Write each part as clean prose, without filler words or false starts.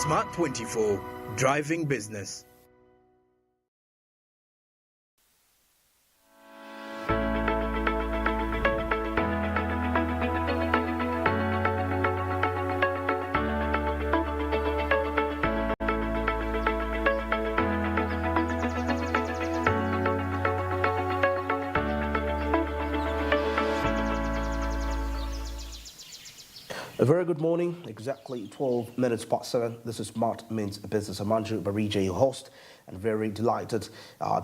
Smart 24, driving business. A very good morning, exactly 12 minutes past 7. This is Smart Means Business. I'm Andrew Barija, your host, and very delighted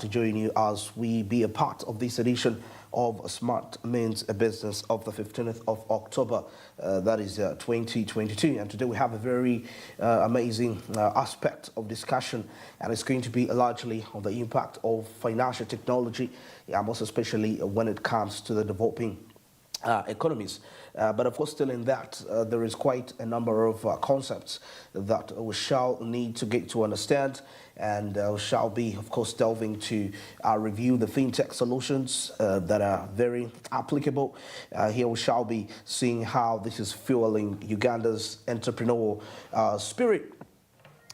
to join you as we be a part of this edition of Smart Means Business of the 15th of October, that is 2022. And today we have a very amazing aspect of discussion, and it's going to be largely on the impact of financial technology, most especially when it comes to the developing economies. But of course, still in that, there is quite a number of concepts that we shall need to get to understand, and we shall be, of course, delving to review the fintech solutions that are very applicable. Here we shall be seeing how this is fueling Uganda's entrepreneurial spirit.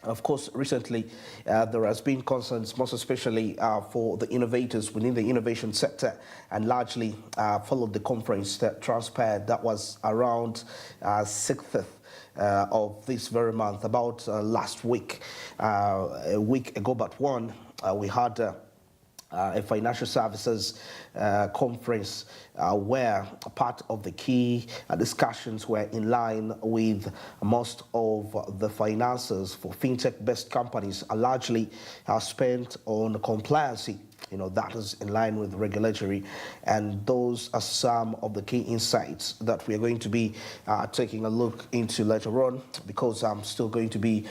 Of course, recently there has been concerns, most especially for the innovators within the innovation sector, and largely followed the conference that transpired that was around 6th of this very month, about last week, a week ago but one, we had a financial services conference where part of the key discussions were in line with most of the finances for fintech-based companies are largely spent on compliancy. You know, that is in line with regulatory, and those are some of the key insights that we are going to be taking a look into later on, because I'm still going to be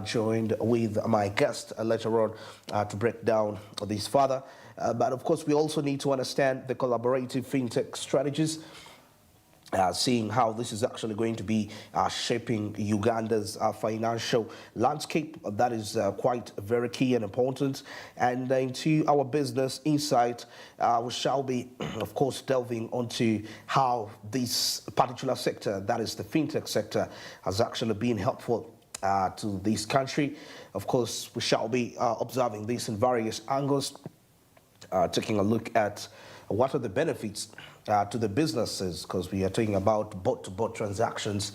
joined with my guest later on to break down this further. But of course, we also need to understand the collaborative fintech strategies, seeing how this is actually going to be shaping Uganda's financial landscape. That is quite very key and important. And into our business insight, we shall be, of course, delving onto how this particular sector, that is the fintech sector, has actually been helpful to this country. Of course, we shall be observing this in various angles, taking a look at what are the benefits to the businesses, because we are talking about bot-to-bot transactions,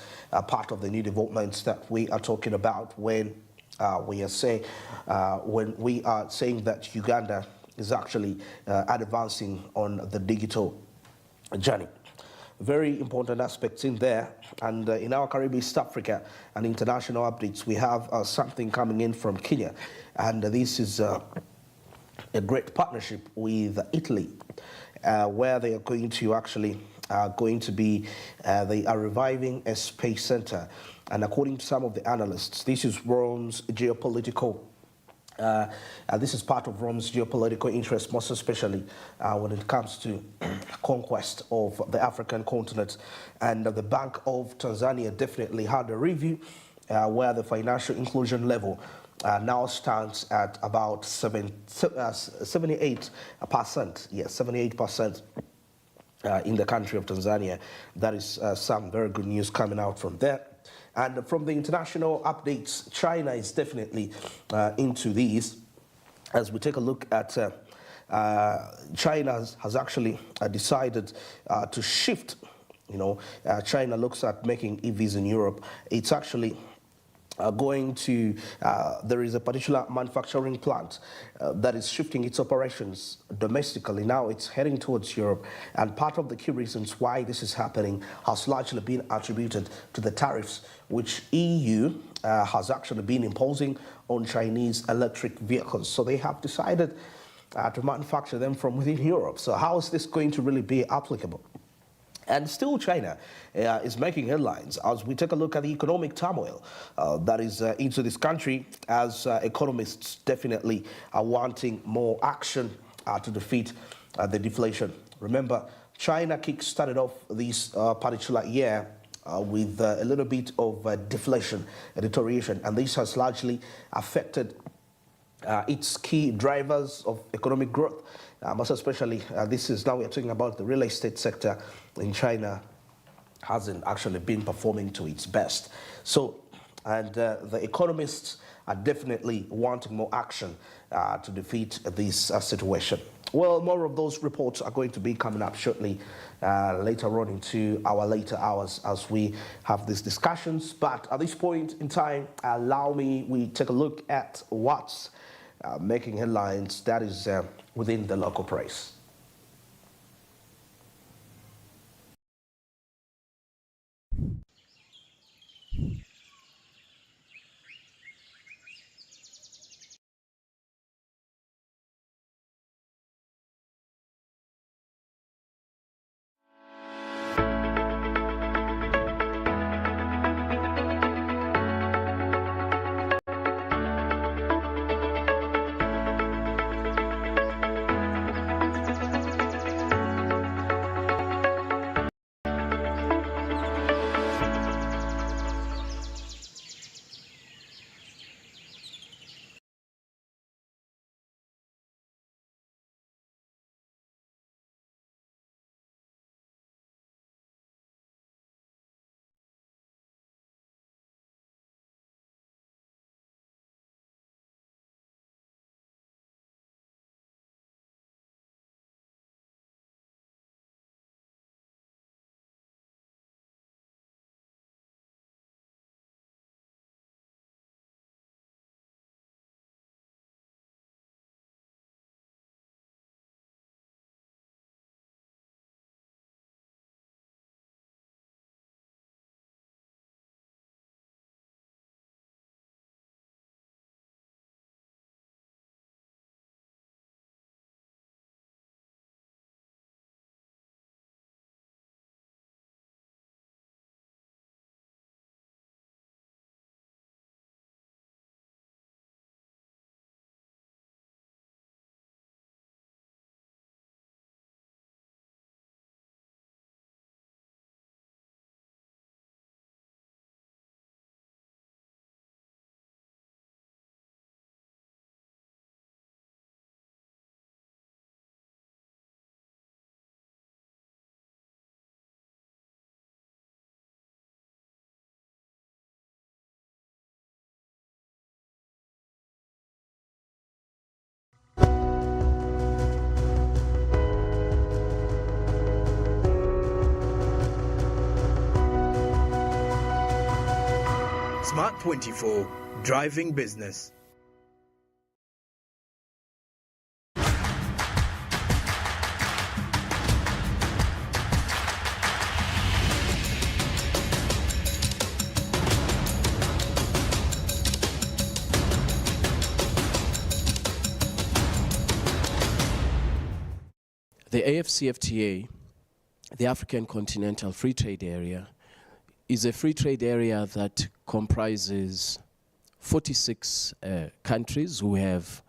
part of the new developments that we are talking about when we are saying that Uganda is actually advancing on the digital journey. Very important aspects in there. And in our Caribbean, East Africa and international updates, we have something coming in from Kenya, and this is a great partnership with Italy, where they are going to actually they are reviving a space center. And according to some of the analysts, this is Rome's geopolitical this is part of Rome's geopolitical interest, most especially when it comes to conquest of the African continent. And the Bank of Tanzania definitely had a review where the financial inclusion level now stands at about 78%. Yes, 78% in the country of Tanzania. That is some very good news coming out from there. And from the international updates, China is definitely into these. As we take a look at China has actually decided to shift. You know, China looks at making EVs in Europe. It's actually there is a particular manufacturing plant that is shifting its operations domestically. Now it's heading towards Europe, and part of the key reasons why this is happening has largely been attributed to the tariffs which EU has actually been imposing on Chinese electric vehicles. So they have decided to manufacture them from within Europe. So how is this going to really be applicable? And still China is making headlines as we take a look at the economic turmoil that is into this country, as economists definitely are wanting more action to defeat the deflation. Remember, China started off this particular year with a little bit of deflation, a deterioration, and this has largely affected its key drivers of economic growth. Most especially, this is now we are talking about the real estate sector in China hasn't actually been performing to its best. So And the economists are definitely wanting more action to defeat this situation. Well, more of those reports are going to be coming up shortly later on into our later hours as we have these discussions. But at this point in time, allow me, we take a look at what's making headlines, that is within the local press. Smart 24, driving business. The AFCFTA, the African Continental Free Trade Area, is a free trade area that comprises 46 countries who have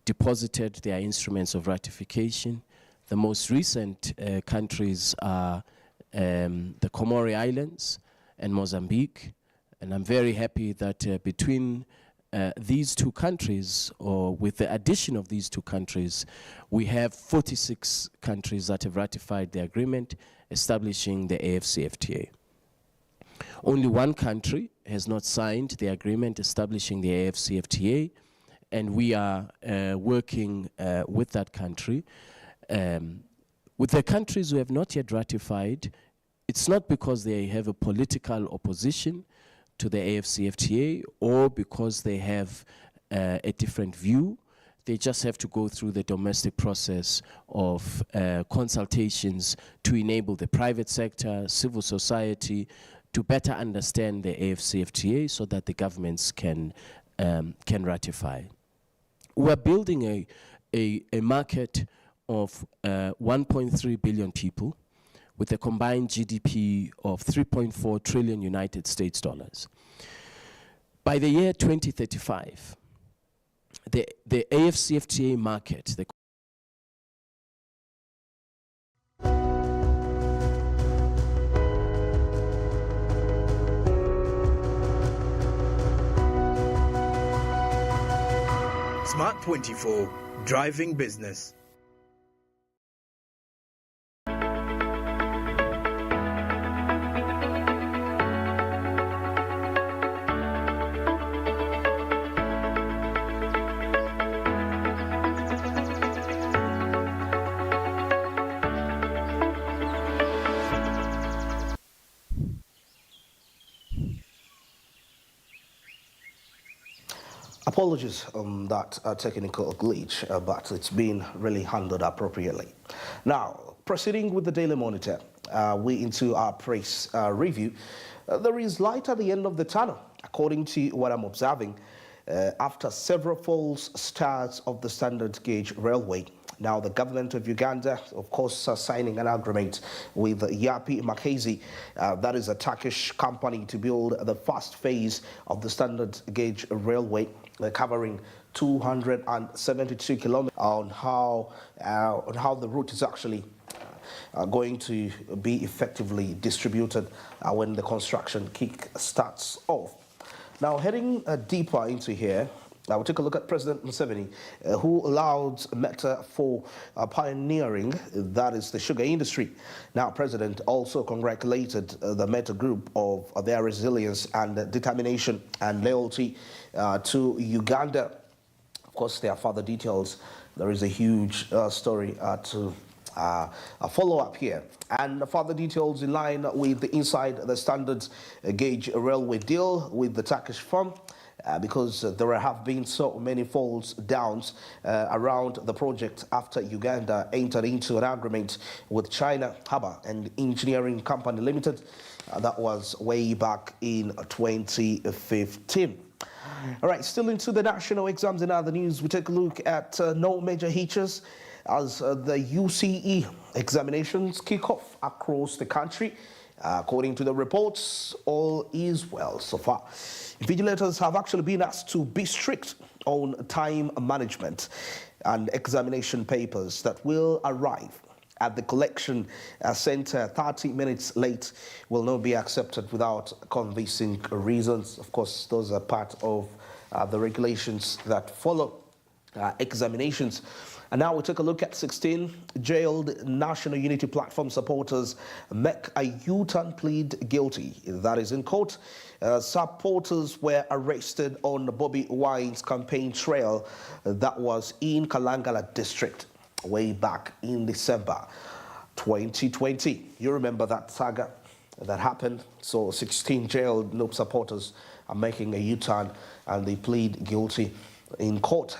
deposited their instruments of ratification. The most recent countries are the Comore Islands and Mozambique. And I'm very happy that between these two countries, or with the addition of these two countries, we have 46 countries that have ratified the agreement establishing the AFCFTA. Only one country has not signed the agreement establishing the AFCFTA, and we are working with that country. With the countries who have not yet ratified, it's not because they have a political opposition to the AFCFTA or because they have a different view. They just have to go through the domestic process of consultations to enable the private sector, civil society, to better understand the AFCFTA so that the governments can ratify. We're building a market of 1.3 billion people with a combined GDP of 3.4 trillion United States dollars. By the year 2035, the AFCFTA market, the Smart 24, driving business. Apologies on that technical glitch, but it's been really handled appropriately. Now, proceeding with the Daily Monitor, we into our press review. There is light at the end of the tunnel, according to what I'm observing, after several false starts of the standard gauge railway. Now, the government of Uganda, of course, signing an agreement with Yapi Makezi, that is a Turkish company, to build the first phase of the standard gauge railway, covering 272 kilometers, on how the route is actually going to be effectively distributed when the construction kick starts off. Now, heading deeper into here, we'll take a look at President Museveni, who allowed Meta for pioneering, that is the sugar industry. Now, President also congratulated the Meta Group of their resilience and determination and loyalty to Uganda. Of course, there are further details. There is a huge story to a follow-up here, and further details in line with the inside the standard gauge railway deal with the Turkish firm, because there have been so many falls downs around the project after Uganda entered into an agreement with China Harbour and Engineering Company Limited. That was way back in 2015. All right, still into the national exams and other news, we take a look at no major hitches as the UCE examinations kick off across the country. According to the reports, all is well so far. Vigilators have actually been asked to be strict on time management, and examination papers that will arrive at the collection center 30 minutes late will not be accepted without convincing reasons. Of course, those are part of the regulations that follow examinations. And now we take a look at 16 jailed National Unity Platform supporters make a U-turn plead guilty. That is in court. Supporters were arrested on the Bobby Wine's campaign trail that was in Kalangala district way back in December 2020. You remember that saga that happened? So 16 jailed NUP supporters are making a U-turn and they plead guilty in court.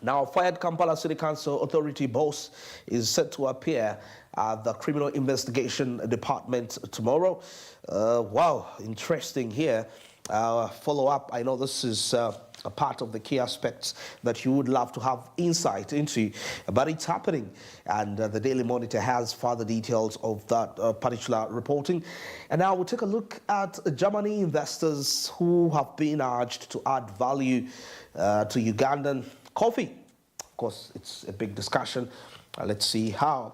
Now, fired Kampala City Council Authority boss is set to appear at the Criminal Investigation Department tomorrow. Wow, interesting here. Follow up. I know this is a part of the key aspects that you would love to have insight into, but it's happening. And the Daily Monitor has further details of that particular reporting. And now we'll take a look at Germany investors who have been urged to add value to Ugandan coffee. Of course, it's a big discussion. Let's see how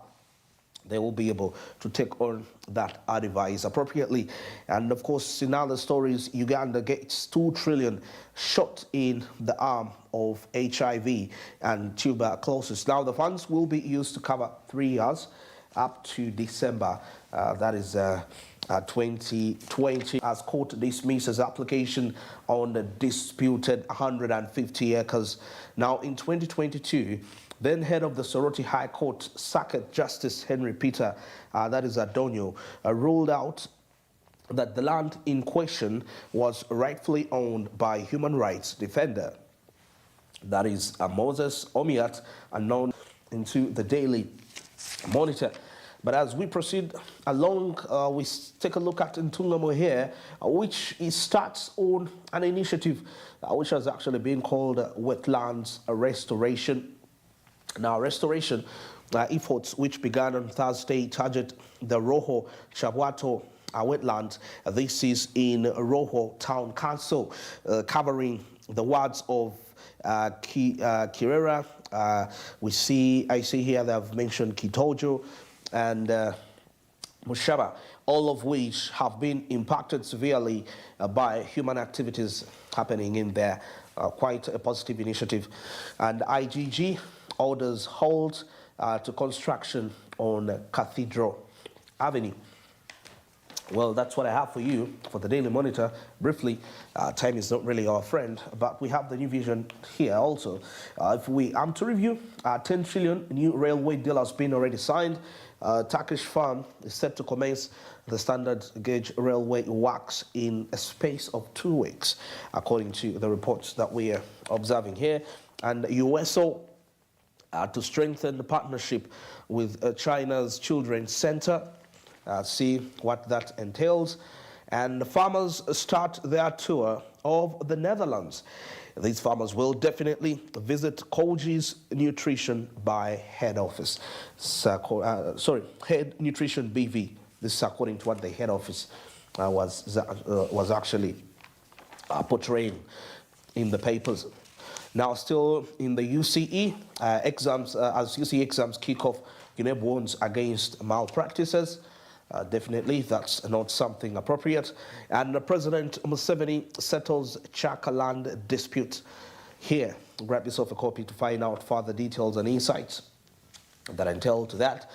they will be able to take on that advice appropriately. And of course, in other stories, Uganda gets 2 trillion shot in the arm of HIV and tuberculosis. Now, the funds will be used to cover 3 years up to December. That is 2020, as court dismisses application on the disputed 150 acres. Now, in 2022, then head of the Soroti High Court Circuit Justice Henry Peter, that is Adonio, ruled out that the land in question was rightfully owned by human rights defender. That is Moses Omiat, unknown into the Daily Monitor. But as we proceed along, we take a look at Ntungamo here, which starts on an initiative which has actually been called Wetlands Restoration. Now, restoration efforts which began on Thursday target the Roho Chabwato wetland. This is in Roho Town Council, covering the wards of Kirera. I see here they have mentioned Kitojo and Mushaba, all of which have been impacted severely by human activities happening in there. Quite a positive initiative. And IGG orders halt to construction on Cathedral Avenue. Well, that's what I have for you for the Daily Monitor. Briefly, time is not really our friend, but we have the New Vision here also. If we am to review, 10 trillion new railway deal has been already signed. Turkish firm is set to commence the standard gauge railway works in a space of 2 weeks, according to the reports that we are observing here. And USO to strengthen the partnership with China's Children's Center. See what that entails. And the farmers start their tour of the Netherlands. These farmers will definitely visit Colgie's Nutrition by head office. Head Nutrition BV. This is according to what the head office was actually portraying in the papers. Now, still in the UCE exams, as UCE exams kick off, UNEB warns against malpractices. Definitely, that's not something appropriate. And President Museveni settles Chaka land dispute. Here, grab yourself a copy to find out further details and insights that entail to that.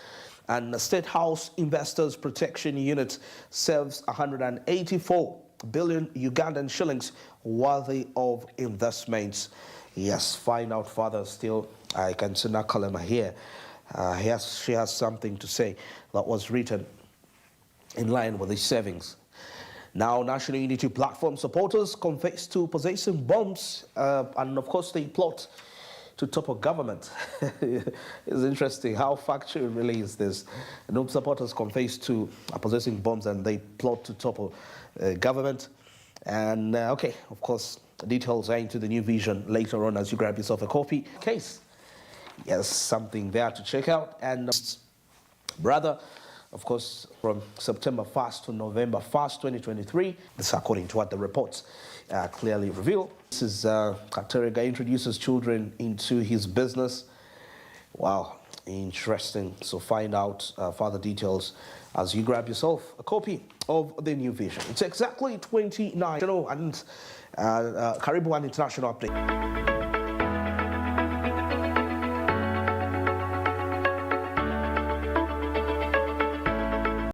And the State House Investors Protection Unit serves 184 billion Ugandan shillings worthy of investments. Yes, find out further still. I can see Nakalema here. She has something to say that was written in line with his savings. Now, National Unity Platform supporters confess to possessing bombs, and of course they plot to topple government. It's interesting how factual really is this. NUP supporters confess to possessing bombs and they plot to topple government. And okay, of course, the details are into the New Vision later on as you grab yourself a copy. Case, yes, something there to check out. And brother, of course, from September 1st to November 1st, 2023. This is according to what the reports clearly reveal. This is Katerega introduces children into his business. Wow, interesting. So find out further details as you grab yourself a copy of the New Vision. It's exactly 29. And Karibu One International Update.